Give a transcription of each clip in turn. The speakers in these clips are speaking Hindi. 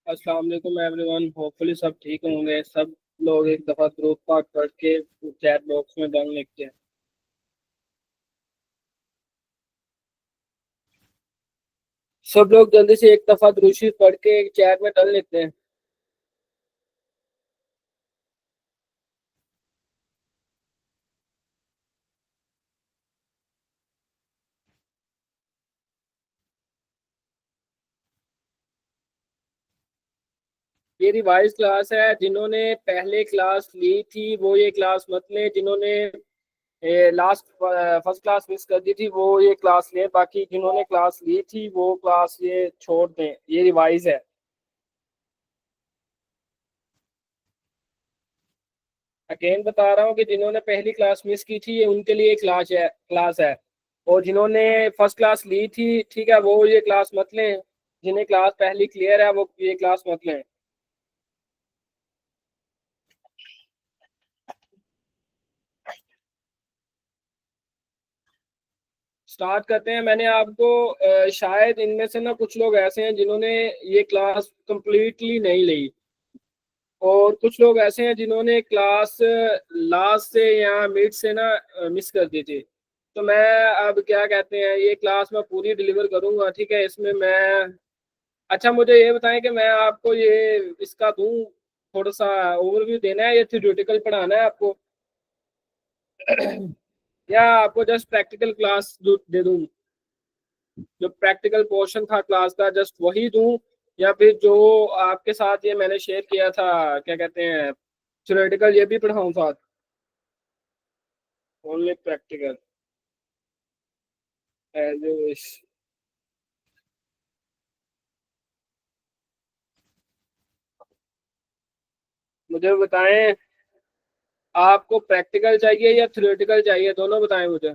अस्सलाम वालेकुम एवरीवन। होपफुली सब ठीक होंगे। सब लोग एक दफ़ा दुरूद पाक पढ़ के चैट बॉक्स में डन लिखते हैं। सब लोग जल्दी से एक दफ़ा दुरूद शरीफ पढ़ के चैट में डन लिखते हैं। ये रिवाइज क्लास है। जिन्होंने पहले क्लास ली थी वो ये क्लास मत लें। जिन्होंने लास्ट फर्स्ट क्लास मिस कर दी थी वो ये क्लास लें। बाकी जिन्होंने क्लास ली थी वो क्लास ये छोड़ दें। ये रिवाइज है। अगेन बता रहा हूँ कि जिन्होंने पहली क्लास मिस की थी ये उनके लिए क्लास है। और जिन्होंने फर्स्ट क्लास ली थी, ठीक है, वो ये क्लास मत लें। जिन्हें क्लास पहली क्लियर है वो ये क्लास मत लें। स्टार्ट करते हैं। मैंने आपको शायद इनमें से ना कुछ लोग ऐसे हैं जिन्होंने ये क्लास कंप्लीटली नहीं ली, और कुछ लोग ऐसे हैं जिन्होंने क्लास लास्ट से या मिड से ना मिस कर दी थी। तो मैं अब क्या कहते हैं, ये क्लास मैं पूरी डिलीवर करूंगा, ठीक है। इसमें मैं, अच्छा मुझे ये बताएं कि मैं आपको ये इसका दूं, थोड़ा सा ओवरव्यू देना है, ये थ्योरेटिकल पढ़ाना है आपको, या आपको जस्ट प्रैक्टिकल क्लास दे दूं? जो प्रैक्टिकल पोर्शन था क्लास का जस्ट वही दूं, या फिर जो आपके साथ ये मैंने शेयर किया था, क्या कहते हैं, थ्योरेटिकल ये भी पढ़ाऊं साथ? Only practical, as you wish. मुझे बताएं, आपको प्रैक्टिकल चाहिए या थ्योरेटिकल चाहिए? दोनों बताएं मुझे।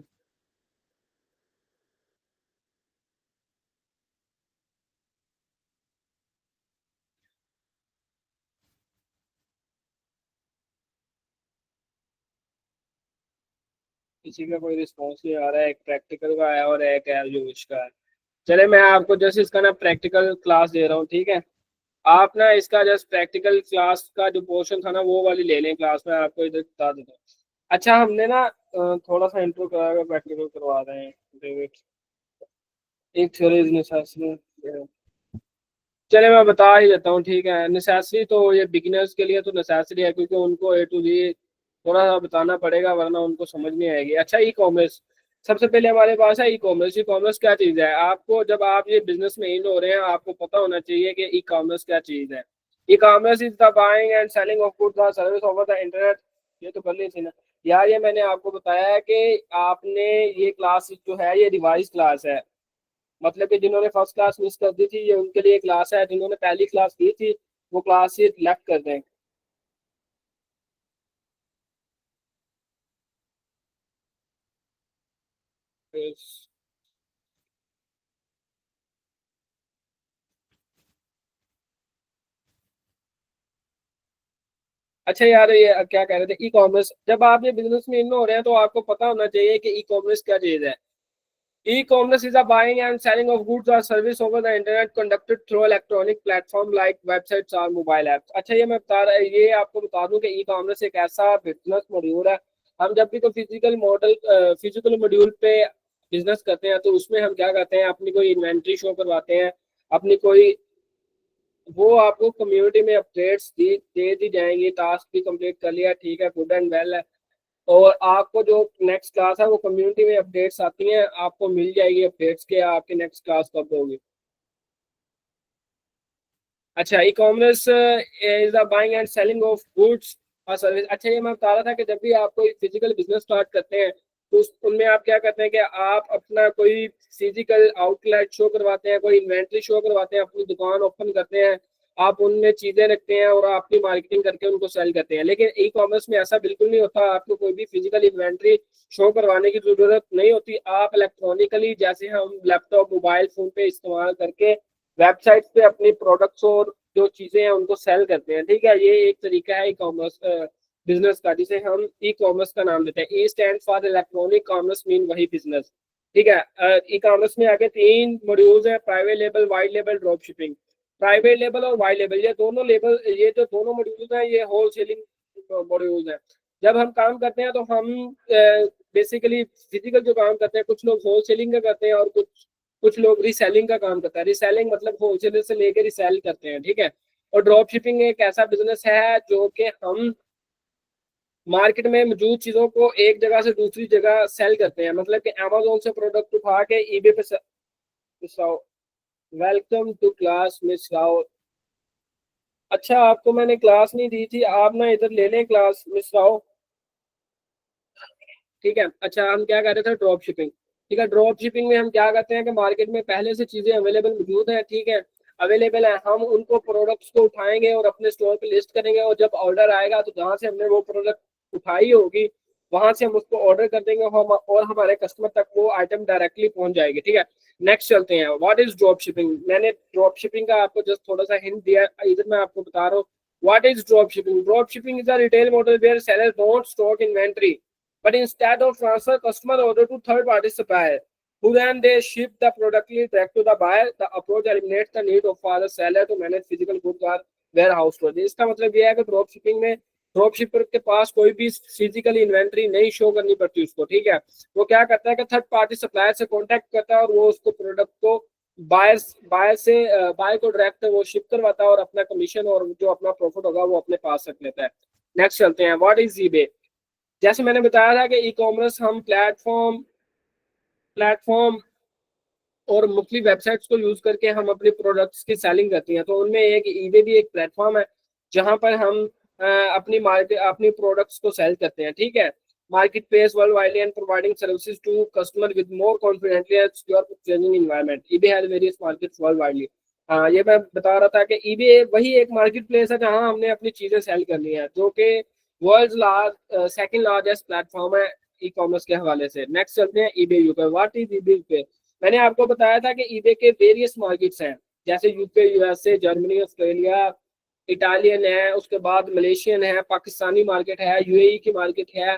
किसी का कोई रिस्पॉन्स नहीं आ रहा है। एक प्रैक्टिकल का है और एक एज यू विश का है। चले, मैं आपको जस्ट इसका ना प्रैक्टिकल क्लास दे रहा हूँ, ठीक है। आप ना इसका जस्ट प्रैक्टिकल क्लास का जो पोर्शन था ना वो वाली ले लें क्लास में, आपको इधर बता देता हूँ। अच्छा, हमने ना थोड़ा सा इंट्रो कराया, प्रैक्टिकल करवा रहे हैं डेविड। एक थ्योरी इज नेसेसरी। चले, मैं बता ही देता हूँ, ठीक है। नेसेसरी तो ये बिगिनर्स के लिए तो नेसेसरी है, क्योंकि उनको ए टू जी थोड़ा सा बताना पड़ेगा, वरना उनको समझ नहीं आएगी। अच्छा, ई कॉमर्स सबसे पहले हमारे पास है। ई कॉमर्स, ई कॉमर्स क्या चीज़ है? आपको जब आप ये बिजनेस में इन हो रहे हैं आपको पता होना चाहिए कि ई कॉमर्स क्या चीज़ है। E commerce is the buying and selling of goods और सर्विस ओवर द इंटरनेट। ये तो कर ली थी ना यार। ये मैंने आपको बताया है कि आपने ये क्लास जो है ये रिवाइज क्लास है। मतलब कि जिन्होंने फर्स्ट क्लास मिस कर दी थी ये उनके लिए क्लास है। जिन्होंने पहली क्लास ली थी वो क्लास से लेफ्ट कर दें। अच्छा यार, ये क्या कह रहे थे, ई कॉमर्स। जब आप ये बिजनेस में इन हो रहे हैं तो आपको पता होना चाहिए कि ई कॉमर्स क्या चीज है। E commerce is a buying and selling of goods और service over the internet conducted through electronic platform like websites और मोबाइल ऐप्स। अच्छा, ये मैं बता रहा ये आपको बता दूं कि ई कॉमर्स एक ऐसा बिजनेस मॉड्यूल है। हम जब भी कोई फिजिकल मॉड्यूल पे बिजनेस करते हैं तो उसमें हम क्या करते हैं, अपनी कोई इन्वेंट्री शो करवाते हैं, अपनी कोई, वो आपको कम्युनिटी में अपडेट्स दे दी जाएंगी। टास्क भी कंप्लीट कर लिया, ठीक है, गुड एंड वेल है। और आपको जो नेक्स्ट क्लास है वो कम्युनिटी में अपडेट्स आती हैं, आपको मिल जाएगी अपडेट्स के आपकी नेक्स्ट क्लास कब होगी। अच्छा, ई commerce is the buying and selling of goods और सर्विस। अच्छा, ये मैं बता रहा था कि जब भी आप कोई फिजिकल बिजनेस स्टार्ट करते हैं तो उनमें आप क्या करते हैं कि आप अपना कोई फिजिकल आउटलेट शो करवाते हैं, कोई इन्वेंट्री शो करवाते हैं, अपनी दुकान ओपन करते हैं, आप उनमें चीजें रखते हैं और आपकी मार्केटिंग करके उनको सेल करते हैं। लेकिन ई कॉमर्स में ऐसा बिल्कुल नहीं होता। आपको कोई भी फिजिकल इन्वेंट्री शो करवाने की जरूरत नहीं होती। आप इलेक्ट्रॉनिकली, जैसे हम लैपटॉप मोबाइल फोन पे इस्तेमाल करके वेबसाइट पे अपनी प्रोडक्ट्स और जो चीजें हैं उनको सेल करते हैं, ठीक है। ये एक तरीका है ई कॉमर्स बिजनेस का, जिसे हम ई कॉमर्स का नाम देते हैं। E stand for electronic commerce, mean वही बिजनेस, ठीक है। ई कॉमर्स में आगे तीन मॉड्यूल्स हैं: private label, white label, drop shipping. Private label और वाइट लेबल, ये दोनों लेबल, ये जो दोनों मॉड्यूल्स हैं ये होल सेलिंग मॉड्यूल्स हैं। जब हम काम करते हैं तो हम बेसिकली फिजिकल जो काम करते हैं, कुछ लोग होल सेलिंग का करते हैं और कुछ लोग रीसेलिंग का काम करता है। रीसेलिंग मतलब होलसेलर से लेकर रीसेल करते हैं, ठीक है। और ड्रॉप शिपिंग एक ऐसा बिजनेस है जो कि हम मार्केट में मौजूद चीजों को एक जगह से दूसरी जगह सेल करते हैं, मतलब कि अमेजोन से प्रोडक्ट उठा के ईबे पे welcome to class miss Rao. अच्छा, आपको मैंने क्लास नहीं दी थी, आप ना इधर ले लें क्लास मिस राव, ठीक है। अच्छा, हम क्या कर रहे थे, ड्रॉप शिपिंग, ठीक है। ड्रॉप शिपिंग में हम क्या करते हैं कि मार्केट में पहले से चीजें अवेलेबल मौजूद हैं, ठीक है, अवेलेबल है, हम उनको प्रोडक्ट्स को उठाएंगे और अपने स्टोर पे लिस्ट करेंगे, और जब ऑर्डर आएगा तो जहाँ से हमने वो प्रोडक्ट उठाई होगी वहां से हम उसको ऑर्डर कर देंगे, और हमारे कस्टमर तक वो आइटम डायरेक्टली पहुंच जाएगी, ठीक है। नेक्स्ट चलते हैं, व्हाट इज ड्रॉप शिपिंग। मैंने ड्रॉप शिपिंग का आपको जस्ट थोड़ा सा हिंट दिया, इधर मैं आपको बता रहा हूँ what is drop shipping. Drop shipping is a retail model where seller don't stock inventory but instead of transfer customer order to third party supplier who then they ship the product direct to the buyer. The approach eliminates the need of for the seller to manage physical goods or warehouse storage। इसका मतलब ये है कि ड्रॉप शिपिंग में ड्रॉप शिपर के पास कोई भी फिजिकल इन्वेंट्री नहीं शो करनी पड़ती उसको, ठीक है। वो क्या करता है कि थर्ड पार्टी सप्लायर से कांटेक्ट करता है और वो उसको प्रोडक्ट को बायर को डायरेक्ट वो शिप करवाता है और अपना कमीशन और जो अपना प्रॉफिट होगा वो अपने पास रख लेता है। नेक्स्ट चलते हैं, व्हाट इज ईबे। जैसे मैंने बताया था कि ई कॉमर्स हम प्लेटफॉर्म प्लेटफॉर्म और मुख्तलिफ वेबसाइट्स को यूज करके हम अपने प्रोडक्ट्स की सेलिंग करती हैं, तो उनमें एक ईबे भी एक प्लेटफॉर्म है जहां पर हम अपनी प्रोडक्ट्स को सेल करते हैं, ठीक है। Market place world widely and providing services to customer with more confidently and secure purchasing environment. EBay has various markets world widely. हाँ, ये मैं बता रहा था कि ईबे वही एक मार्केट प्लेस है जहां हमने अपनी चीजें सेल करनी है, जो कि वर्ल्ड सेकंड लार्जेस्ट प्लेटफॉर्म है ई कॉमर्स के हवाले से। नेक्स्ट चलते हैं, eBay UK. What is eBay UK. मैंने आपको बताया था कि ईबे के वेरियस मार्केट्स हैं, जैसे UK, USA, Germany, Australia, Italian है, उसके बाद मलेशियन है, पाकिस्तानी मार्केट है, यूएई की मार्केट है,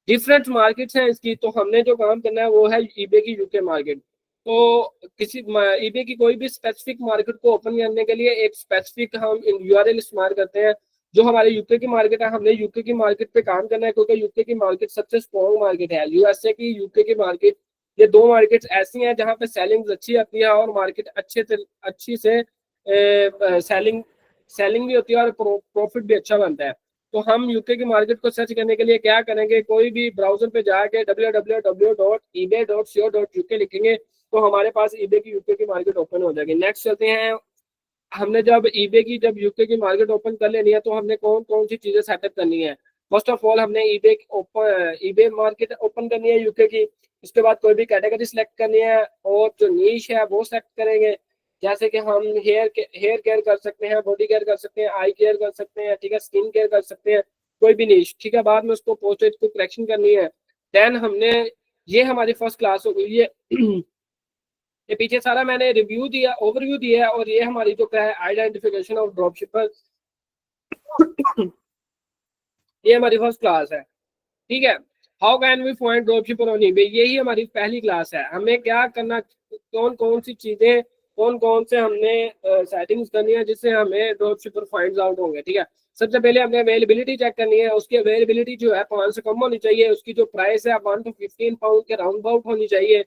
डिफरेंट मार्केट्स हैं इसकी। तो हमने जो काम करना है वो है ईबे की यूके मार्केट। तो किसी ईबे की कोई भी स्पेसिफिक मार्केट को ओपन करने के लिए एक स्पेसिफिक हम यूआरएल इस्तेमाल करते हैं। जो हमारे यूके की मार्केट है, हमने यूके की मार्केट पे काम करना है, क्योंकि यूके की मार्केट सबसे स्ट्रॉन्ग मार्केट है। यूएसए की, यूके की मार्केट, ये दो मार्केट्स ऐसी हैं जहां पे सेलिंग अच्छी आती है और मार्केट अच्छी से सेलिंग सेलिंग भी होती है और प्रॉफिट भी अच्छा बनता है। तो हम यूके की मार्केट को सर्च करने के लिए क्या करेंगे, कोई भी ब्राउजर पे जाके www.ebay.co.uk लिखेंगे तो हमारे पास ईबे की यूके की मार्केट ओपन हो जाएगी। नेक्स्ट चलते हैं, हमने जब यूके की मार्केट ओपन कर लेनी है तो हमने कौन कौन सी चीजें सेटअप करनी है। फर्स्ट ऑफ ऑल हमने ईबे मार्केट ओपन करनी है यूके की। उसके बाद कोई भी कैटेगरी सिलेक्ट करनी है और जो नीश है वो सिलेक्ट करेंगे। जैसे कि हम हेयर केयर कर सकते हैं, बॉडी केयर कर सकते हैं, आई केयर कर सकते हैं, ठीक है, स्किन केयर कर सकते हैं, कोई भी नीश, ठीक है। बाद में उसको पोस्टेज को करेक्शन करनी है। देन हमने, ये हमारी फर्स्ट क्लास हो गई। ये पीछे सारा मैंने रिव्यू दिया, ओवरव्यू दिया है, और ये हमारी जो क्या है, आइडेंटिफिकेशन ऑफ ड्रॉपशिपर, ये हमारी फर्स्ट क्लास है, ठीक है। How can we find dropshipper on eBay, यही हमारी पहली क्लास है। हमें क्या करना, कौन कौन सी चीजें, कौन कौन से हमने सेटिंग्स करनी है जिससे हमें ड्रॉपशिपर फाइंड आउट होंगे, ठीक है। सबसे पहले हमने अवेलेबिलिटी चेक करनी है। उसकी अवेलेबिलिटी जो है 5 से कम होनी चाहिए। उसकी जो प्राइस है 1 to 15 पाउंड के राउंड अबाउट होनी चाहिए।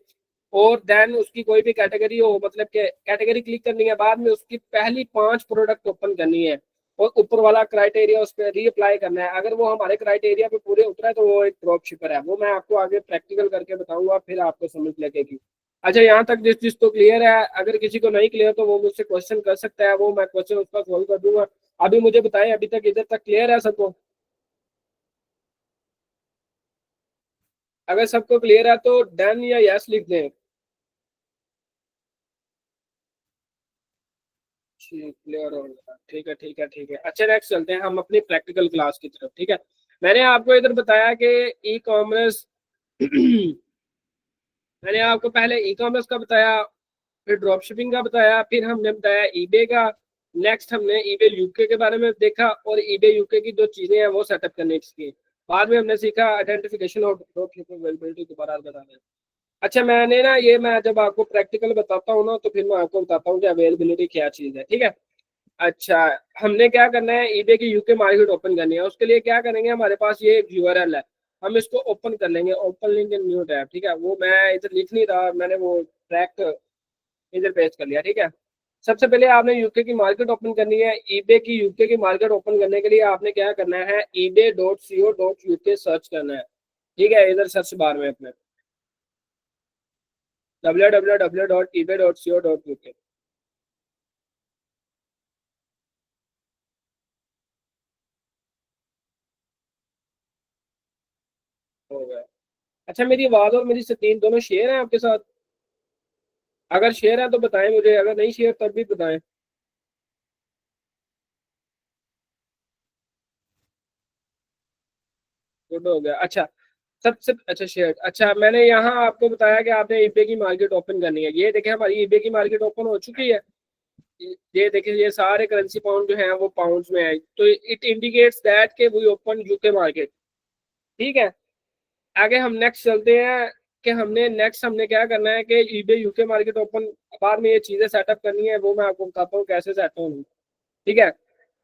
और देन उसकी कोई भी कैटेगरी हो, मतलब के कैटेगरी क्लिक करनी है, बाद में उसकी पहली 5 प्रोडक्ट ओपन करनी है और ऊपर वाला क्राइटेरिया उस पर रीअप्लाई करना है। अगर वो हमारे क्राइटेरिया पे पूरे उतरा है तो वो एक ड्रॉप शिपर है। वो मैं आपको आगे प्रैक्टिकल करके बताऊंगा, फिर आपको समझ लगेगी। अच्छा, यहाँ तक जिस चीज तो क्लियर है। अगर किसी को नहीं क्लियर तो वो मुझसे क्वेश्चन कर सकता है, वो मैं क्वेश्चन उसका सॉल्व कर दूंगा। अभी मुझे बताएं, अभी तक इधर तक क्लियर है सबको। अगर सबको क्लियर है तो डन या यस लिख दें। क्लियर हो गया, ठीक है, ठीक है, ठीक है। अच्छा, नेक्स्ट चलते हैं हम अपनी प्रैक्टिकल क्लास की तरफ, ठीक है। मैंने आपको इधर बताया कि ई कॉमर्स मैंने आपको पहले ई कॉमर्स का बताया, फिर ड्रॉप शिपिंग का बताया, फिर हमने बताया ईबे का। नेक्स्ट हमने ईबे यूके के बारे में देखा और ईबे यूके की जो चीजें हैं वो सेटअप करने की। बाद में हमने सीखा आइडेंटिफिकेशन और ड्रॉप शिपिंग अवेलेबिलिटी, दोबारा बता दें। अच्छा, मैं जब आपको प्रैक्टिकल बताता हूँ ना तो फिर मैं आपको बताता हूँ कि अवेलेबिलिटी क्या चीज है, ठीक है। अच्छा, हमने क्या करना है, ईबे की यूके मार्केट ओपन करनी है। उसके लिए क्या करेंगे, हमारे पास ये एक यूआरएल है, हम इसको ओपन कर लेंगे, open link in new tab. ठीक है, वो मैं इधर लिख नहीं रहा, मैंने वो ट्रैक इधर पेस्ट कर लिया। ठीक है, सबसे पहले आपने यूके की मार्केट ओपन करनी है। ईबे की यूके की मार्केट ओपन करने के लिए आपने क्या करना है, ebay.co.uk सर्च करना है। ठीक है, इधर सर्च बार में अपने www.ebay.co.uk हो गया। अच्छा, मेरी आवाज और मेरी स्क्रीन दोनों शेयर है आपके साथ? अगर शेयर है तो बताएं मुझे, अगर नहीं शेयर तब भी बताएं। गुड हो गया। अच्छा, सबसे अच्छा शेयर। अच्छा, मैंने यहाँ आपको बताया कि आपने ईबे की मार्केट ओपन करनी है। ये देखें, हमारी ईबे की मार्केट ओपन हो चुकी है। ये देखिए, ये सारे करेंसी पाउंड जो है वो पाउंड्स में है, तो इट इंडिकेट्स दैट के वी ओपन यूके मार्केट। ठीक है, आगे हम नेक्स्ट चलते हैं कि हमने क्या करना है कि ईबे यूके मार्केट ओपन, बाद में ये चीजें सेटअप करनी है, वो मैं आपको बताता हूँ कैसे सेट होंगी। ठीक है,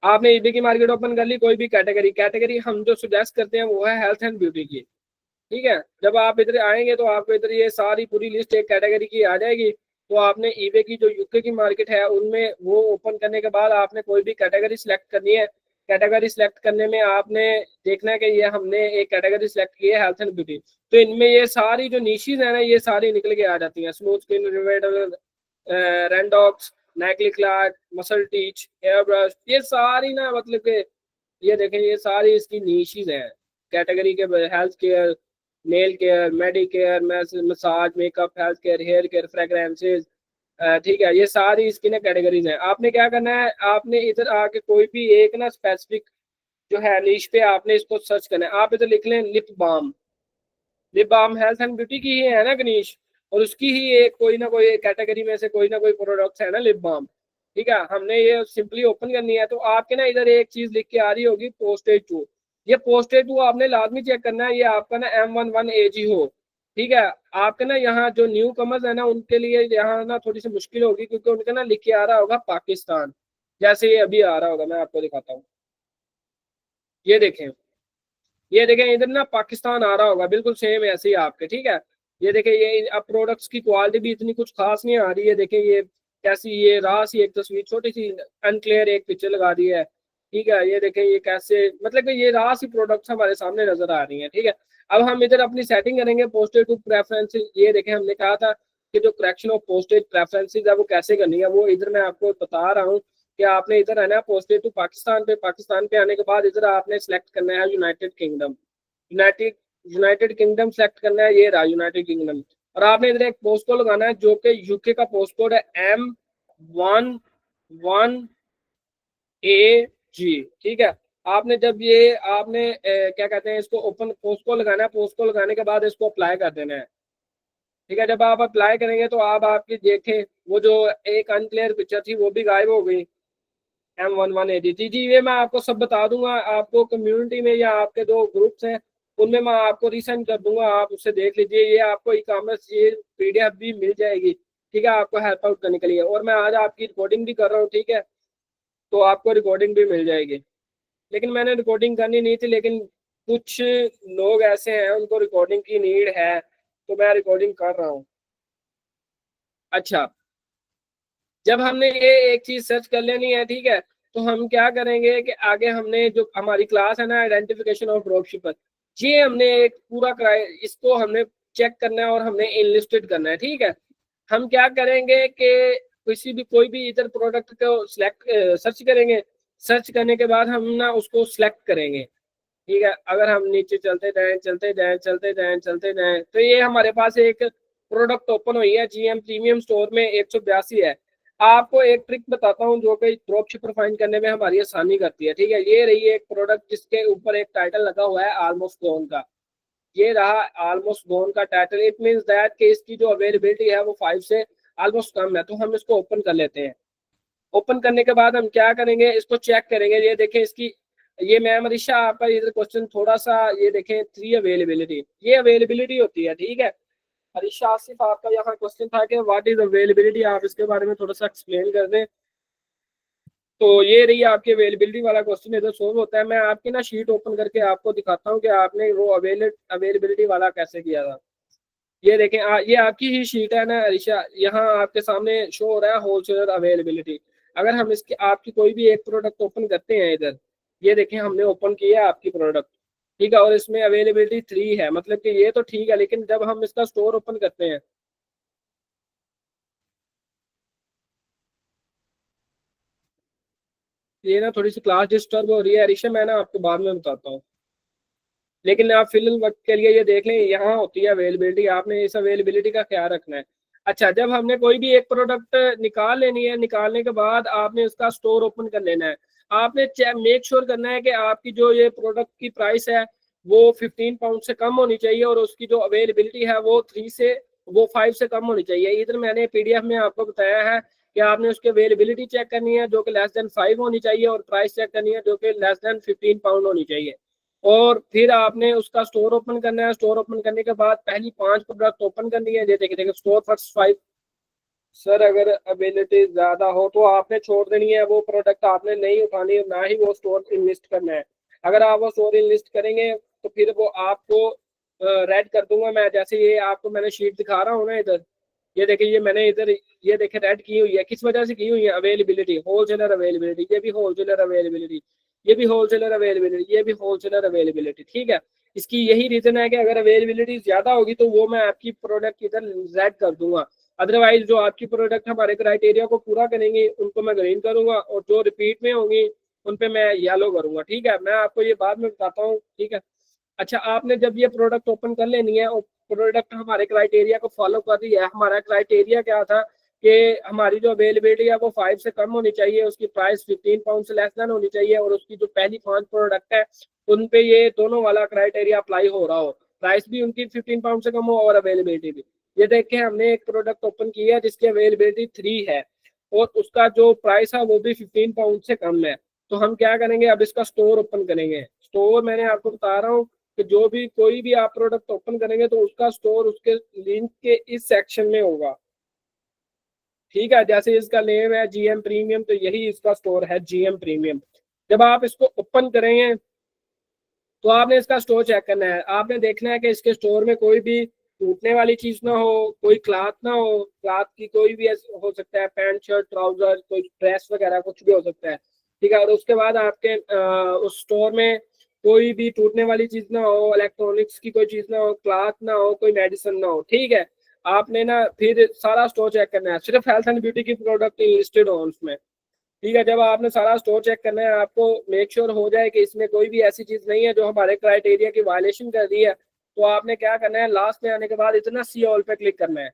आपने ईबे की मार्केट ओपन कर ली, कोई भी कैटेगरी कैटेगरी हम जो सुजेस्ट करते हैं वो है हेल्थ एंड ब्यूटी की। ठीक है, जब आप इधर आएंगे तो आपको इधर ये सारी पूरी लिस्ट एक कैटेगरी की आ जाएगी। तो आपने ईबे की जो यूके की मार्केट है उनमें वो ओपन करने के बाद आपने कोई भी कैटेगरी सिलेक्ट करनी है। कैटेगरी सिलेक्ट करने में आपने देखना है कि ये हमने एक कैटेगरी सिलेक्ट की है हेल्थ एंड ब्यूटी, तो इनमें ये सारी जो निशीज है ना ये सारी निकल के आ जाती हैं। स्मूथ स्किन, रैंडॉक्स, नाइकली क्लार्क, मसल टीच, एयर ब्रश, ये सारी ना मतलब के ये देखें, ये सारी इसकी नीशीज हैं कैटेगरी के। Health care, nail care, medicare, massage, makeup, health care, hair care, fragrances. ठीक है, ये सारी इसकी ना कैटेगरीज हैं। आपने क्या करना है, आपने इधर आके कोई भी एक ना स्पेसिफिक जो है नीश पे आपने इसको सर्च करना है। आप इधर लिख लें lip balm. Lip balm health and beauty की ही है ना गनीश, और उसकी ही एक कोई ना कोई कैटेगरी में से कोई ना कोई प्रोडक्ट है ना लिप बाम। ठीक है, हमने ये सिंपली ओपन करनी है। तो आपके ना इधर एक चीज लिख के आ रही होगी पोस्टेज टू। ये पोस्टेज टू आपने लाजमी चेक करना है, ये आपका ना M11AG हो। ठीक है, आपके ना यहाँ जो न्यू कमर्स है ना उनके लिए यहाँ ना थोड़ी सी मुश्किल होगी, क्योंकि उनका ना लिख के आ रहा होगा पाकिस्तान, जैसे ये अभी आ रहा होगा, मैं आपको दिखाता हूँ। ये देखें, ये देखें इधर ना पाकिस्तान आ रहा होगा, बिल्कुल सेम ऐसे ही आपके। ठीक है, ये देखें, ये अब प्रोडक्ट्स की क्वालिटी भी इतनी कुछ खास नहीं आ रही है। देखें ये कैसी, ये रहा सी एक तस्वीर छोटी सी अनक्लियर एक पिक्चर लगा दी है। ठीक है, ये देखें ये कैसे, मतलब कि ये रहा सी प्रोडक्ट्स हमारे सामने नजर आ रही हैं। ठीक है, अब हम इधर अपनी सेटिंग करेंगे पोस्टेड टू प्रेफरेंसेस। ये देखें, हमने कहा था कि जो करेक्शन ऑफ पोस्टेज प्रेफरेंसेस है वो कैसे करनी है, वो इधर मैं आपको बता रहा हूँ कि आपने इधर है ना पोस्टेड टू पाकिस्तान पे, पाकिस्तान पे आने के बाद इधर आपने सेलेक्ट करना है United kingdom. United United kingdom select करना है, ये रहा यूनाइटेड किंगडम। और आपने इधर एक पोस्ट कोड लगाना है जो कि यूके का पोस्ट कोड है M11AG। ठीक है, आपने जब ये आपने क्या कहते हैं इसको ओपन पोस्ट कोड लगाना है, पोस्ट कोड लगाने के बाद इसको अप्लाई कर देना है। ठीक है, जब आप अप्लाई करेंगे तो आप आपकी देखें वो जो एक अनक्लियर पिक्चर थी वो भी गायब हो गई। M11AD जी जी, ये मैं आपको सब बता दूंगा, आपको कम्युनिटी में या आपके दो ग्रुप्स हैं उनमें मैं आपको रिसेंड कर दूंगा, आप उससे देख लीजिए। ये आपको ई कॉमर्स ये PDF भी मिल जाएगी। ठीक है, आपको हेल्प आउट करने के लिए। और मैं आज आपकी रिकॉर्डिंग भी कर रहा हूँ। ठीक है, तो आपको रिकॉर्डिंग भी मिल जाएगी। लेकिन मैंने रिकॉर्डिंग करनी नहीं थी, लेकिन कुछ लोग ऐसे हैं उनको रिकॉर्डिंग की नीड है, तो मैं रिकॉर्डिंग कर रहा हूँ। अच्छा, जब हमने ये एक चीज सर्च कर लेनी है, ठीक है, तो हम क्या करेंगे कि आगे हमने जो हमारी क्लास है ना आइडेंटिफिकेशन ऑफ ड्रॉपशिपर, ये हमने एक पूरा कराया, इसको हमने चेक करना है और हमने इनलिस्टेड करना है। ठीक है, हम क्या करेंगे कि किसी भी कोई भी इधर प्रोडक्ट को सिलेक्ट सर्च करेंगे। सर्च करने के बाद हम ना उसको सिलेक्ट करेंगे। ठीक है, अगर हम नीचे चलते जाएं चलते जाएं चलते जाएं चलते जाएं तो ये हमारे पास एक प्रोडक्ट ओपन हुई है GM प्रीमियम स्टोर में 182 है। आपको एक ट्रिक बताता हूँ जो कि ड्रॉप शिपर फाइंड करने में हमारी आसानी करती है। ठीक है, ये रही एक प्रोडक्ट जिसके ऊपर एक टाइटल लगा हुआ है ऑलमोस्ट गोन का। ये रहा ऑलमोस्ट गोन का टाइटल, इट मींस दैट कि इसकी जो अवेलेबिलिटी है वो 5 से ऑलमोस्ट कम है। तो हम इसको ओपन कर लेते हैं। ओपन करने के बाद हम क्या करेंगे, इसको चेक करेंगे। ये देखें इसकी, ये मैम अरीशा आपका इधर क्वेश्चन थोड़ा सा, ये देखें 3 अवेलेबिलिटी, ये अवेलेबिलिटी होती है। ठीक है, अरीशा आसिफ आपका यहाँ क्वेश्चन था कि व्हाट इज अवेलेबिलिटी, आप इसके बारे में थोड़ा सा एक्सप्लेन कर दें। तो ये रही आपकी अवेलेबिलिटी वाला क्वेश्चन इधर सोल्व होता है। मैं आपकी ना शीट ओपन करके आपको दिखाता हूँ कि आपने वो अवेलेबिलिटी वाला कैसे किया था। ये देखें ये आपकी ही शीट है ना अरिशा, यहाँ आपके सामने शो हो रहा है होलसेलर अवेलेबिलिटी। अगर हम इसकी आपकी कोई भी एक प्रोडक्ट ओपन करते हैं इधर, ये देखें हमने ओपन किया है आपकी प्रोडक्ट, ठीक है, और इसमें अवेलेबिलिटी 3 है, मतलब कि ये तो ठीक है, लेकिन जब हम इसका स्टोर ओपन करते हैं, ये ना थोड़ी सी क्लास डिस्टर्ब हो रही है अरिशा, मैं ना आपको बाद में बताता हूँ। लेकिन आप फिलहाल वक्त के लिए ये देख लें, यहाँ होती है अवेलेबिलिटी, आपने इस अवेलेबिलिटी का ख्याल रखना है। अच्छा, जब हमने कोई भी एक प्रोडक्ट निकाल लेनी है, निकालने के बाद आपने उसका स्टोर ओपन कर लेना है। आपने मेक श्योर करना है कि आपकी जो ये प्रोडक्ट की प्राइस है वो 15 पाउंड से कम होनी चाहिए, और उसकी जो अवेलेबिलिटी है वो 5 से कम होनी चाहिए। इधर मैंने पीडीएफ में आपको बताया है कि आपने उसकी अवेलेबिलिटी चेक करनी है जो कि लेस देन 5 होनी चाहिए, और प्राइस चेक करनी है जो कि लेस देन 15 पाउंड होनी चाहिए। और फिर आपने उसका स्टोर ओपन करना है। स्टोर ओपन करने के बाद पहली 5 प्रोडक्ट ओपन करनी है। जैसे देखिए स्टोर फर्स्ट 5। सर अगर अवेलेबिलिटी ज्यादा हो तो आपने छोड़ देनी है, वो प्रोडक्ट आपने नहीं उठानी है, ना ही वो स्टोर इनलिस्ट करना है। अगर आप वो स्टोर इनलिस्ट करेंगे तो फिर वो आपको रेड कर दूंगा मैं। जैसे ये आपको मैंने शीट दिखा रहा हूँ ना इधर, ये देखिए ये मैंने इधर ये देखे रेड की हुई है, किस वजह से की हुई है, अवेलेबिलिटी, होलसेलर अवेलेबिलिटी, ये भी होलसेलर अवेलेबिलिटी, ये भी होलसेलर अवेलेबिलिटी, ये भी होलसेलर अवेलेबिलिटी, ठीक है। इसकी यही रीजन है कि अगर अवेलेबिलिटी ज्यादा होगी तो वो मैं आपकी प्रोडक्ट इधर रेड कर दूंगा। अदरवाइज जो आपकी प्रोडक्ट हमारे क्राइटेरिया को पूरा करेंगी उनको मैं ग्रीन करूंगा, और जो रिपीट में होंगी उन पे मैं येलो करूंगा, ठीक है। मैं आपको ये बाद में बताता हूँ, ठीक है। अच्छा, आपने जब ये प्रोडक्ट ओपन कर लेनी है और प्रोडक्ट हमारे क्राइटेरिया को फॉलो कर रही है, हमारा क्राइटेरिया क्या था कि हमारी जो अवेलेबिलिटी है वो 5 से कम होनी चाहिए, उसकी प्राइस 15 पाउंड से लेस देन होनी चाहिए, और उसकी जो पहली 5 प्रोडक्ट है उन पे ये दोनों वाला क्राइटेरिया अप्लाई हो रहा हो, प्राइस भी उनकी 15 पाउंड से कम हो और अवेलेबिलिटी भी। ये देख के हमने एक प्रोडक्ट ओपन किया जिसकी अवेलेबिलिटी 3 है, और उसका जो प्राइस है वो भी 15 पाउंड से कम है। तो हम क्या करेंगे, अब इसका स्टोर ओपन करेंगे। स्टोर मैंने आपको बता रहा हूँ कि जो भी कोई भी आप प्रोडक्ट ओपन करेंगे तो उसका स्टोर उसके लिंक के इस सेक्शन में होगा, ठीक है। जैसे इसका नेम है जीएम प्रीमियम, तो यही इसका स्टोर है जीएम प्रीमियम। जब आप इसको ओपन करेंगे तो आपने इसका स्टोर चेक करना है। आपने देखना है कि इसके स्टोर में कोई भी टूटने वाली चीज ना हो, कोई क्लॉथ ना हो, क्लॉथ की कोई भी हो सकता है, पैंट शर्ट ट्राउजर कोई ड्रेस वगैरह कुछ भी हो सकता है, ठीक है। और उसके बाद आपके उस स्टोर में कोई भी टूटने वाली चीज ना हो, इलेक्ट्रॉनिक्स की कोई चीज ना हो, क्लॉथ ना हो, कोई मेडिसिन ना हो, ठीक है। आपने ना फिर सारा स्टोर चेक करना है, सिर्फ हेल्थ एंड ब्यूटी की प्रोडक्ट लिस्टेड हो उसमें, ठीक है। जब आपने सारा स्टोर चेक करना है, आपको मेक श्योर हो जाए कि इसमें कोई भी ऐसी चीज नहीं है जो हमारे क्राइटेरिया की वायलेशन कर रही है, तो आपने क्या करना है, लास्ट में आने के बाद इतना सी ऑल पे क्लिक करना है।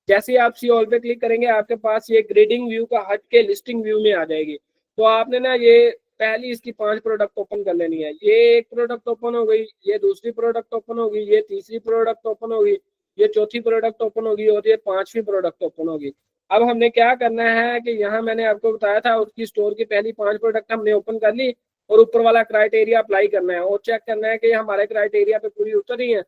जैसे ही आप सी ऑल पे क्लिक करेंगे आपके पास ये ग्रेडिंग व्यू का हट के लिस्टिंग व्यू में आ जाएगी। तो आपने ना ये पहली इसकी 5 प्रोडक्ट ओपन कर लेनी है। ये एक प्रोडक्ट ओपन हो गई, ये दूसरी प्रोडक्ट ओपन होगी, ये तीसरी प्रोडक्ट ओपन होगी, ये चौथी प्रोडक्ट ओपन होगी, और ये 5वीं प्रोडक्ट ओपन होगी। अब हमने क्या करना है कि यहाँ मैंने आपको बताया था उसकी स्टोर की पहली 5 प्रोडक्ट हमने ओपन कर ली, और ऊपर वाला क्राइटेरिया अप्लाई करना है और चेक करना है कि हमारे क्राइटेरिया पे पूरी उतर रही है।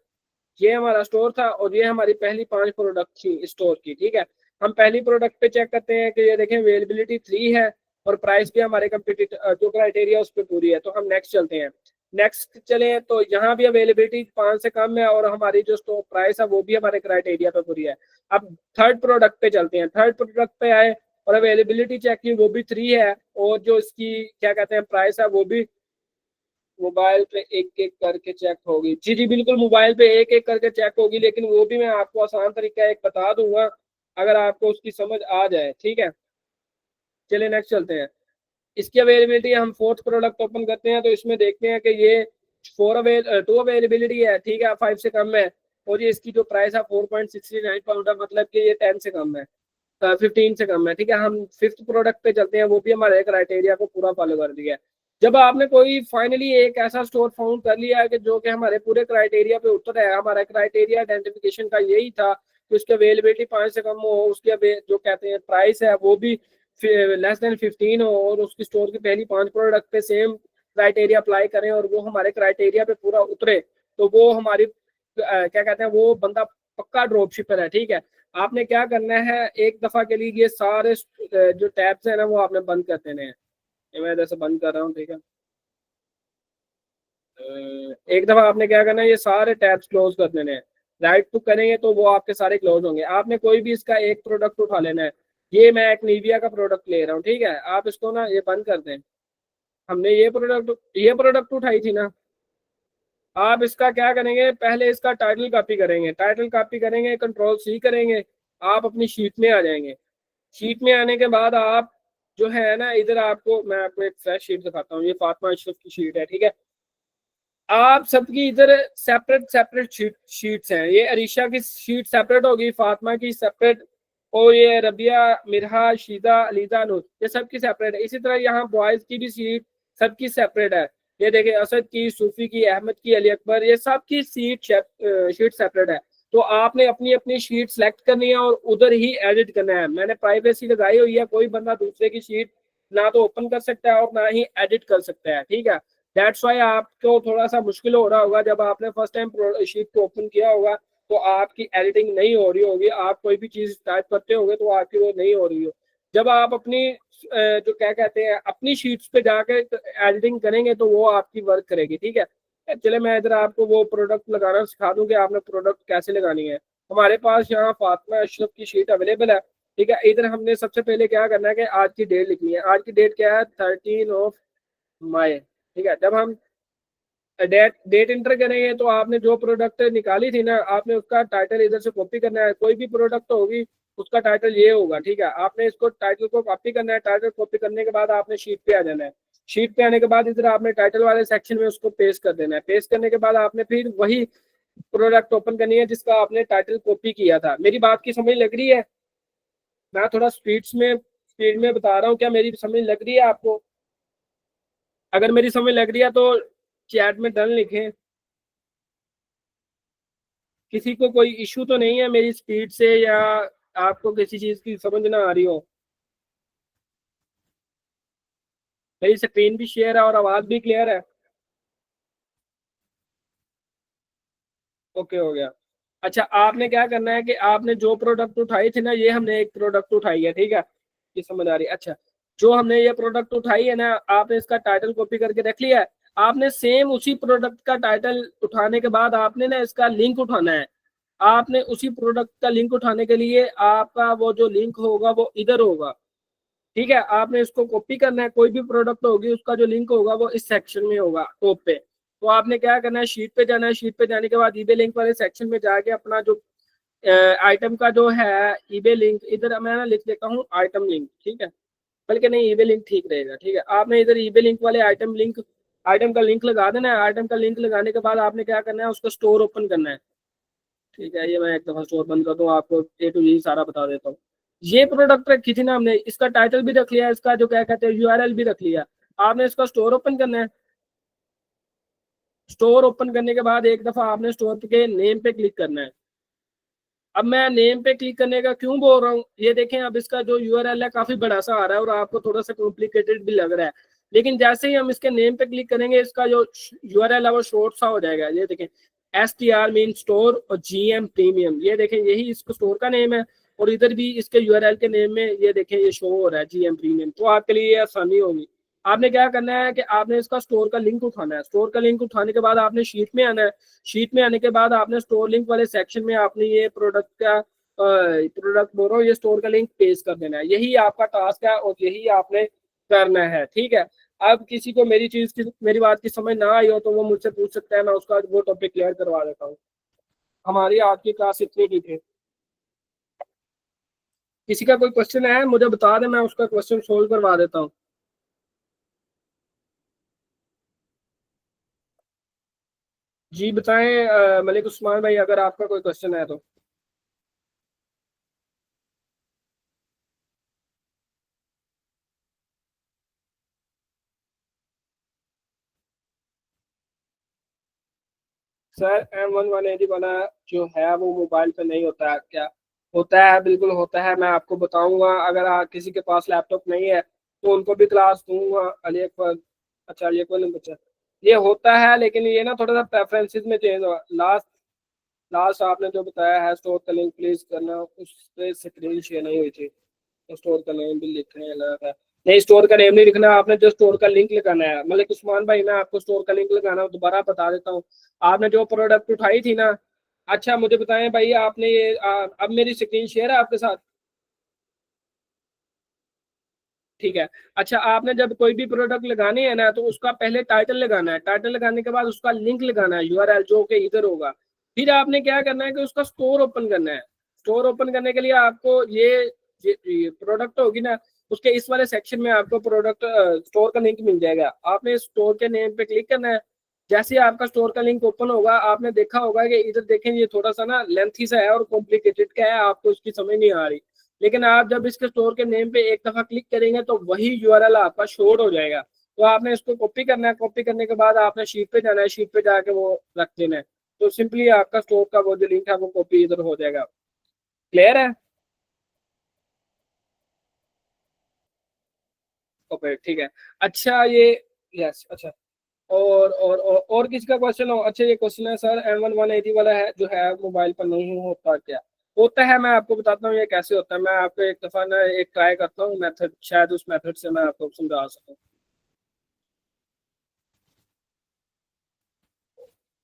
ये हमारा स्टोर था और ये हमारी पहली 5 प्रोडक्ट थी स्टोर की, ठीक है। हम पहली प्रोडक्ट पे चेक करते हैं कि ये देखें अवेलेबिलिटी 3 है, और प्राइस भी हमारे कम्पिटिटिव जो क्राइटेरिया उस पर पूरी है। तो हम नेक्स्ट चलते हैं। नेक्स्ट चले तो यहाँ भी अवेलेबिलिटी 5 से कम है, और हमारी जो स्टोर प्राइस है वो भी हमारे क्राइटेरिया पे पूरी है। अब थर्ड प्रोडक्ट पे चलते हैं। थर्ड प्रोडक्ट पे आए और अवेलेबिलिटी चेक की, वो भी 3 है, और जो इसकी क्या कहते हैं प्राइस है वो भी मोबाइल पे एक एक करके चेक होगी। जी जी बिल्कुल, मोबाइल पे एक एक करके चेक होगी, लेकिन वो भी मैं आपको आसान तरीका एक बता दूंगा अगर आपको उसकी समझ आ जाए, ठीक है। चलिए नेक्स्ट चलते हैं। इसकी अवेलेबिलिटी हम फोर्थ प्रोडक्ट ओपन करते हैं, तो इसमें देखते हैं कि ये 2 अवेलेबिलिटी है, ठीक है, 5 से कम है, और ये इसकी जो प्राइस है 4.69 पाउंड है, मतलब कि ये 10 से कम है, 15 से कम है, ठीक है। हम फिफ्थ प्रोडक्ट पे चलते हैं, वो भी हमारे क्राइटेरिया को पूरा फॉलो कर दिया है। जब आपने कोई फाइनली एक ऐसा स्टोर फाउंड कर लिया है कि जो कि हमारे पूरे क्राइटेरिया पे उतर है, हमारा क्राइटेरिया आइडेंटिफिकेशन का यही था कि उसकी अवेलेबिलिटी 5 से कम हो, उसकी जो कहते हैं प्राइस है वो भी लेस देन 15 हो, और उसकी स्टोर की पहली 5 प्रोडक्ट पे सेम क्राइटेरिया अप्लाई करें और वो हमारे क्राइटेरिया पे पूरा उतरे, तो वो हमारी क्या कहते हैं वो बंदा पक्का ड्रॉप शिपर है, ठीक है। आपने क्या करना है, एक दफा के लिए ये सारे जो टैब्स हैं ना वो आपने बंद कर देने हैं। ये मैं इधर से बंद कर रहा हूँ, ठीक है। एक दफा आपने क्या करना है, ये सारे टैब्स क्लोज कर देने हैं। राइट क्लिक करेंगे तो वो आपके सारे क्लोज होंगे। आपने कोई भी इसका एक प्रोडक्ट उठा लेना है। ये मैं एक निविया का प्रोडक्ट ले रहा हूँ, ठीक है। आप इसको ना ये बंद कर दें। हमने ये प्रोडक्ट उठाई थी ना। आप इसका क्या करेंगे, पहले इसका टाइटल कॉपी करेंगे। टाइटल कॉपी करेंगे, कंट्रोल C करेंगे। आप अपनी शीट में आ जाएंगे। शीट में आने के बाद आप जो है ना, इधर आपको मैं आपको एक फ्रेश शीट दिखाता हूँ। ये फातिमा अशरफ की शीट है, ठीक है। आप सबकी इधर सेपरेट सेपरेट शीट्स हैं। ये अरीशा की शीट सेपरेट होगी, फातिमा की सेपरेट, और ये रबिया, मिरहा, शीदा, अलीजा, नूर, ये सबकी सेपरेट है। इसी तरह यहाँ बॉयज की भी शीट सबकी सेपरेट है। ये देखिए, असद की, सूफी की, अहमद की, अली अकबर, ये सबकी शीट सेपरेट है। तो आपने अपनी अपनी शीट सेलेक्ट करनी है और उधर ही एडिट करना है। मैंने प्राइवेसी लगाई हुई है, कोई बंदा दूसरे की शीट ना तो ओपन कर सकता है और ना ही एडिट कर सकता है, ठीक है। दैट्स वाई आपको थोड़ा सा मुश्किल हो रहा होगा जब आपने फर्स्ट टाइम शीट को ओपन किया होगा, तो आपकी एडिटिंग नहीं हो रही होगी। आप कोई भी चीज टाइप करते होगे तो आपकी वो नहीं हो रही हो। जब आप अपनी जो क्या कहते हैं अपनी शीट्स पे जाकर एडिटिंग करेंगे तो वो आपकी वर्क करेगी, ठीक है। चले मैं इधर आपको वो प्रोडक्ट लगाना सिखा दूं कि आपने प्रोडक्ट कैसे लगानी है। हमारे पास यहाँ फातिमा अशरफ की शीट अवेलेबल है, ठीक है। इधर हमने सबसे पहले क्या करना है कि आज की डेट लिखनी है। आज की डेट क्या है, 13 ठीक है। जब हम डेट डेट इंटर करेंगे तो आपने जो प्रोडक्ट निकाली थी ना, आपने उसका टाइटल इधर से कॉपी करना है। कोई भी प्रोडक्ट होगी उसका टाइटल ये होगा, ठीक है। आपने इसको टाइटल को कॉपी करना है। टाइटल कॉपी करने के बाद आपने शीट पे आ जाना है। शीट पे आने के बाद इधर आपने टाइटल वाले सेक्शन में उसको पेस्ट कर देना है। पेस्ट करने के बाद आपने फिर वही प्रोडक्ट ओपन करनी है जिसका आपने टाइटल कॉपी किया था। मेरी बात की समझ लग रही है? मैं थोड़ा स्पीड में बता रहा हूँ, क्या मेरी समझ लग रही है आपको? अगर मेरी समझ लग रही है तो चैट में डन लिखें। किसी को कोई इशू तो नहीं है मेरी स्पीड से, या आपको किसी चीज की समझ ना आ रही हो? मेरी स्क्रीन भी शेयर है और आवाज भी क्लियर है? ओके, हो गया। अच्छा, आपने क्या करना है कि आपने जो प्रोडक्ट उठाई थी ना, ये हमने एक प्रोडक्ट उठाई है, ठीक है। ये समझ आ रही है? अच्छा, जो हमने ये प्रोडक्ट उठाई है ना, आपने इसका टाइटल कॉपी करके रख लिया है। आपने सेम उसी प्रोडक्ट का टाइटल उठाने के बाद आपने ना इसका लिंक उठाना है। आपने उसी प्रोडक्ट का लिंक उठाने के लिए आपका वो जो लिंक होगा वो इधर होगा, ठीक है। आपने इसको कॉपी करना है। कोई भी प्रोडक्ट होगी उसका जो लिंक होगा वो इस सेक्शन में होगा, टॉप पे। तो आपने क्या करना है, शीट पे जाना है। शीट पे जाने के बाद ईबे लिंक वाले सेक्शन में जाके अपना जो आइटम का जो है ईबे लिंक, इधर मैं ना लिख देता हूँ आइटम लिंक, ठीक है। बल्कि नहीं, ईबे लिंक ठीक रहेगा, ठीक है। आपने इधर ईबे लिंक वाले आइटम का लिंक लगा देना है। आइटम का लिंक लगाने के बाद आपने क्या करना है, उसका स्टोर ओपन करना है, ठीक है। ये मैं एक दफा स्टोर बंद कर दूँ, आपको A to Z सारा बता देता हूँ। ये प्रोडक्ट रखी थी ना हमने, इसका टाइटल भी रख लिया, इसका जो क्या कहते हैं URL भी रख लिया। आपने इसका स्टोर ओपन करना है। स्टोर ओपन करने के बाद एक दफा आपने स्टोर के नेम पे क्लिक करना है। अब मैं नेम पे क्लिक करने का क्यों बोल रहा हूँ, ये देखें, अब इसका जो URL है काफी बड़ा सा आ रहा है और आपको थोड़ा सा कॉम्प्लिकेटेड भी लग रहा है। लेकिन जैसे ही हम इसके नेम पे क्लिक करेंगे, इसका जो URL है वो शॉर्ट सा हो जाएगा। ये देखें, STR मीन स्टोर और GM प्रीमियम, ये देखें यही इसको स्टोर का नेम है। और इधर भी इसके URL के नेम में ये देखें ये शो हो रहा है GM प्रीमियम। तो आपके लिए ये आसानी होगी। आपने क्या करना है कि आपने इसका स्टोर का लिंक उठाना है। स्टोर का लिंक उठाने के बाद आपने शीट में आना है। शीट में आने के बाद आपने स्टोर लिंक वाले सेक्शन में आपने ये प्रोडक्ट बोल रहा हूँ, ये स्टोर का लिंक पेस्ट कर देना है। यही आपका टास्क है और यही आपने करना है, ठीक है। अब किसी को मेरी बात की समझ ना आई हो तो वो मुझसे पूछ सकता है, मैं उसका वो टॉपिक क्लियर करवा देता हूँ। हमारी आज की क्लास इतनी ही थी। किसी का कोई क्वेश्चन है मुझे बता दे, मैं उसका क्वेश्चन सोल्व करवा देता हूँ। जी बताएं मलिक उस्मान भाई, अगर आपका कोई क्वेश्चन है तो। सर M1180 वाला जो है वो मोबाइल पे नहीं होता है क्या? होता है, बिल्कुल होता है। मैं आपको बताऊंगा, अगर किसी के पास लैपटॉप नहीं है तो उनको भी क्लास दूंगा। अली अकबर, अच्छा अली अकबर ने पूछा। ये होता है लेकिन ये ना थोड़ा सा प्रेफरेंसेस में चेंज हुआ। लास्ट लास्ट आपने जो बताया है स्टोर का लिंक प्लीज करना, उस पे स्क्रीन शेयर नहीं हुई थी। तो स्टोर का लिंक भी लिखने लगा था। नहीं, स्टोर का नेम नहीं लिखना, आपने जो स्टोर का लिंक लगाना है। मतलब उस्मान भाई, मैं आपको स्टोर का लिंक लगाना दोबारा बता देता हूँ। आपने जो प्रोडक्ट उठाई थी ना, अच्छा मुझे बताएं भाई, आपने ये अब मेरी स्क्रीन शेयर है आपके साथ? ठीक है। अच्छा, आपने जब कोई भी प्रोडक्ट लगाने है ना, तो उसका पहले टाइटल लगाना है, टाइटल लगाने के बाद उसका लिंक लगाना है, यूआरएल जो कि इधर होगा। फिर आपने क्या करना है कि उसका स्टोर ओपन करना है। स्टोर ओपन करने के लिए आपको ये प्रोडक्ट होगी ना, उसके इस वाले सेक्शन में आपको प्रोडक्ट स्टोर का लिंक मिल जाएगा। आपने स्टोर के नेम पे क्लिक करना है। जैसे ही आपका स्टोर का लिंक ओपन होगा, आपने देखा होगा कि इधर देखें, ये थोड़ा सा ना लेंथी सा है और कॉम्प्लिकेटेड क्या है, आपको उसकी समझ नहीं आ रही। लेकिन आप जब इसके स्टोर के नेम पे एक दफा क्लिक करेंगे तो वही यूआरएल आपका शोर हो जाएगा। तो आपने इसको कॉपी करना है, कॉपी करने के बाद आपने शीट पे जाना है, शीट पे जाके वो रख देना है। तो सिंपली आपका स्टोर का वो जो लिंक है वो कॉपी इधर हो जाएगा। क्लियर है? ओके, ठीक है। अच्छा ये, यस, अच्छा। और किसी का क्वेश्चन हो? अच्छा, ये क्वेश्चन है सर, M1180 वाला है जो है मोबाइल पर नहीं होता क्या? होता है, मैं आपको बताता हूँ ये कैसे होता है। मैं आपको एक दफा ना एक ट्राई करता हूँ मेथड, शायद उस मेथड से मैं आपको समझा सकूँ।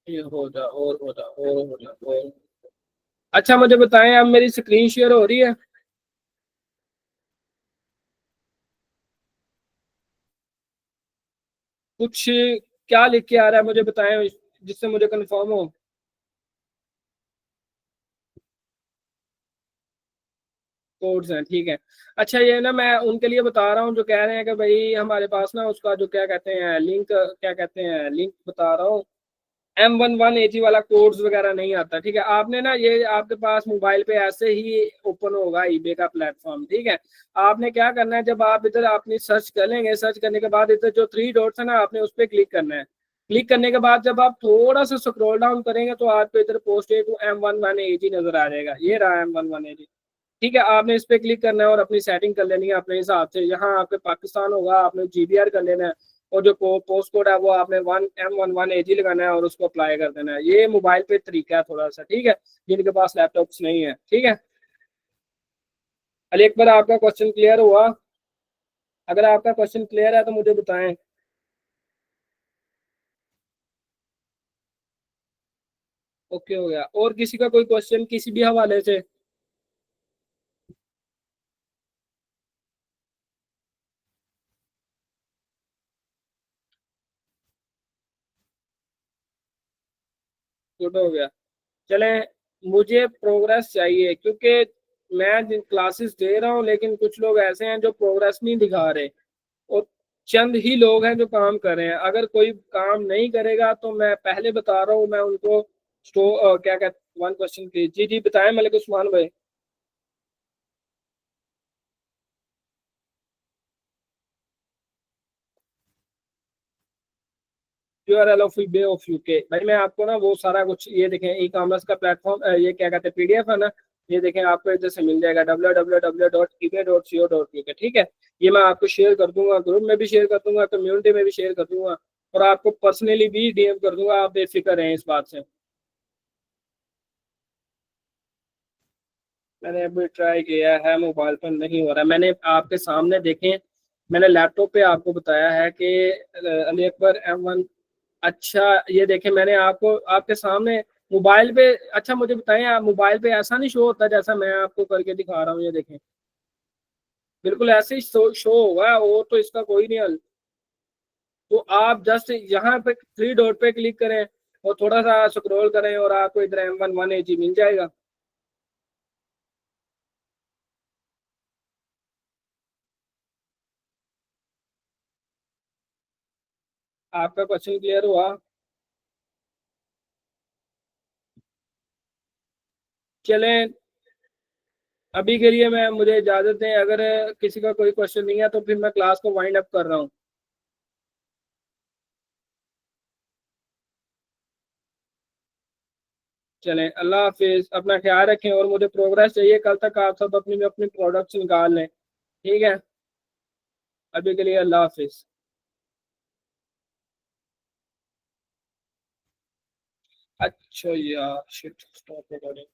ये हो जा, और हो जा, और हो जा, और। अच्छा मुझे बताएं, अब मेरी स्क्रीन शेयर हो रही है? कुछ क्या लिख के आ रहा है मुझे बताएं, जिससे मुझे कंफर्म हो। कोड्स हैं, ठीक है। अच्छा, ये ना मैं उनके लिए बता रहा हूँ जो कह रहे हैं कि भाई हमारे पास ना उसका जो क्या कहते हैं लिंक, क्या कहते हैं लिंक बता रहा हूँ, M1180 वाला कोड्स वगैरह नहीं आता। ठीक है, आपने ना ये आपके पास मोबाइल पे ऐसे ही ओपन होगा ईबे का प्लेटफॉर्म। ठीक है, आपने क्या करना है, जब आप इधर अपनी सर्च कर लेंगे, सर्च करने के बाद इधर जो थ्री डॉट्स है ना, आपने उस पर क्लिक करना है। क्लिक करने के बाद जब आप थोड़ा सा स्क्रॉल डाउन करेंगे तो आपको इधर पोस्ट टू M1180 नजर आ जाएगा। ये रहा M1180। ठीक है, आपने इस पे क्लिक करना है और अपनी सेटिंग कर लेनी है अपने हिसाब से। यहाँ आपके पाकिस्तान होगा, आपने GBR कर लेना है। और जो पोस्ट कोड है वो आपने M1180 लगाना है और उसको अप्लाई कर देना है। ये मोबाइल पे तरीका है थोड़ा सा, ठीक है, जिनके पास लैपटॉप्स नहीं है। ठीक है, अली एक बार आपका क्वेश्चन क्लियर हुआ? अगर आपका क्वेश्चन क्लियर है तो मुझे बताएं। ओके हो गया? और किसी का कोई क्वेश्चन किसी भी हवाले से? गुड हो गया। चले, मुझे प्रोग्रेस चाहिए, क्योंकि मैं जिन क्लासेस दे रहा हूँ लेकिन कुछ लोग ऐसे हैं जो प्रोग्रेस नहीं दिखा रहे, और चंद ही लोग हैं जो काम कर रहे हैं। अगर कोई काम नहीं करेगा तो मैं पहले बता रहा हूँ, मैं उनको क्या कहते, वन क्वेश्चन की, जी जी बताएं मलिक उस्मान भाई। URL of bay of UK, भाई मैं आपको ना वो सारा कुछ, ये देखें ई कॉमर्स का प्लेटफॉर्म, ये क्या कहते हैं PDF है ना, ये देखें आपको इधर से मिल जाएगा www.ebay.co.uk। ठीक है, ये मैं आपको शेयर कर दूंगा, ग्रुप में भी शेयर कर दूंगा, कम्युनिटी में भी शेयर कर दूंगा, और आपको पर्सनली भी DM कर दूंगा। आप बेफिक्र रहें इस बात से। मैंने अभी ट्राई किया है, मोबाइल पर नहीं हो रहा। मैंने आपके सामने देखें, मैंने लैपटॉप पे आपको बताया है कि अली अकबर M1। अच्छा, ये देखें मैंने आपको आपके सामने मोबाइल पे। अच्छा मुझे बताएं, आप मोबाइल पे ऐसा नहीं शो होता जैसा मैं आपको करके दिखा रहा हूँ? ये देखें, बिल्कुल ऐसे ही शो होगा, और तो इसका कोई नहीं हल। तो आप जस्ट यहाँ पे थ्री डॉट पे क्लिक करें और थोड़ा सा स्क्रॉल करें और आपको इधर M1180 मिल जाएगा। आपका क्वेश्चन क्लियर हुआ? चलें, अभी के लिए मैं, मुझे इजाजत दें। अगर किसी का कोई क्वेश्चन नहीं है तो फिर मैं क्लास को वाइंड अप कर रहा हूँ। चलें, अल्लाह हाफिज, अपना ख्याल रखें, और मुझे प्रोग्रेस चाहिए कल तक। आप सब अपनी अपनी प्रोडक्ट्स निकाल लें, ठीक है? अभी के लिए अल्लाह हाफिज। अच्छा यार, शिट, स्टॉप रिकॉर्डिंग।